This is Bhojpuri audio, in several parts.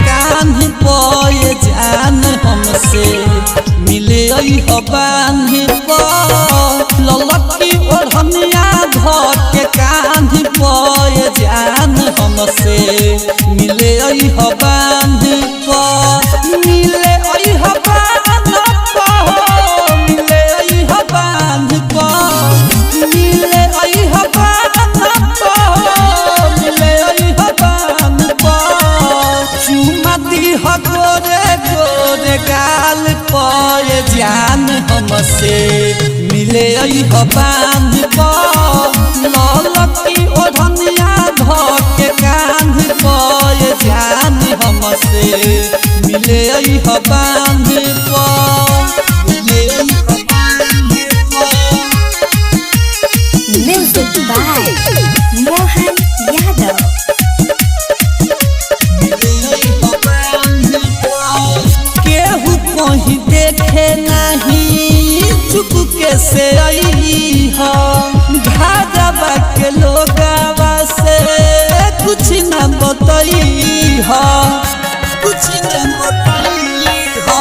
कान्ह पे जान हमसे मिले हो बान्ह पर ललकी ओढ़निया धके कान्ह पे जान हमसे मिले हो बान्ह पर मिले हो बान्ह पर मिले हो बान्ह पर मिले हो बान्ह पर मिले हो बान्ह पर चुमा दी हो गोरे गोरे गाल पे जान हमसे मिले हो बान्ह पर ललकी ओढ़निया धके कान्ह पे जान हमसे मिले हो बान्ह पर मिले हो बान्ह पर। Music by Mohan Yadav. केहू कहीं देखे नहीं चुप के से आई हो घाघवा के लोगवा से कुछ न बताई हो कुछ न बताई हो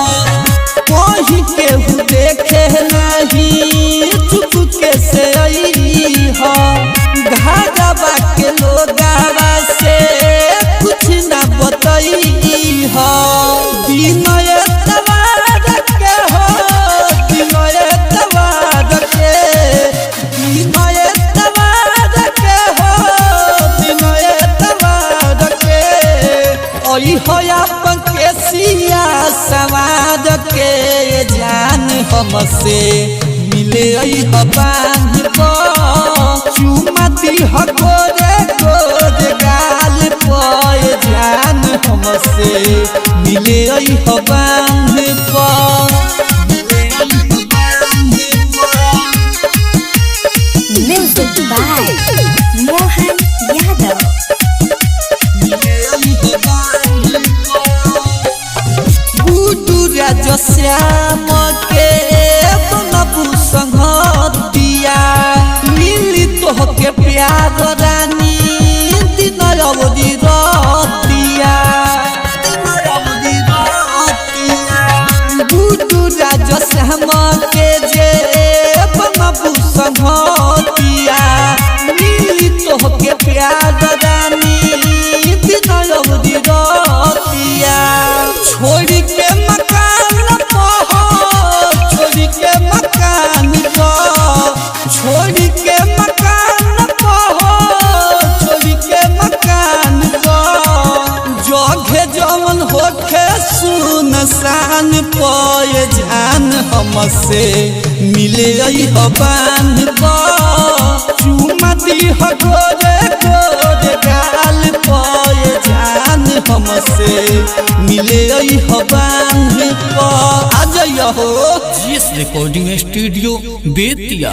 कहीं केहू देखे नहीं चुप के से आई हो घाघवा के लोगवा से कुछ न बताई हो विनय तवार के हो विनय तवार के विनय तवार के हो विनय तवार के ओई हो अपन के सिया सवार के जान हमसे मिले हो बान्ह पर चुमा दी हो गोरे गोरे गाल पे जान हमसे मिले हो बान्ह पर Music by Mohan Yadav. गुडू राज श्याम के बनबू संगतिया मिली तोहके प्यार रानी दिन अवधि रतिया गुडू राज श्याम के जे बनबू संगतिया मिली तोहके प्यार रानी दिन अवधि रतिया छोड़ के मकान छोड़ के मकान छोड़ के मकान छोड़ के मकान जगे जवन होखे सुनसान पे जान हमसे मिले हो बान्ह पर चुमा दी हो गोरे गोरे गाल पे जान हमसे मिले हो बान्ह पर आ जाइए हो जीएस रिकॉर्डिंग स्टूडियो बेतिया।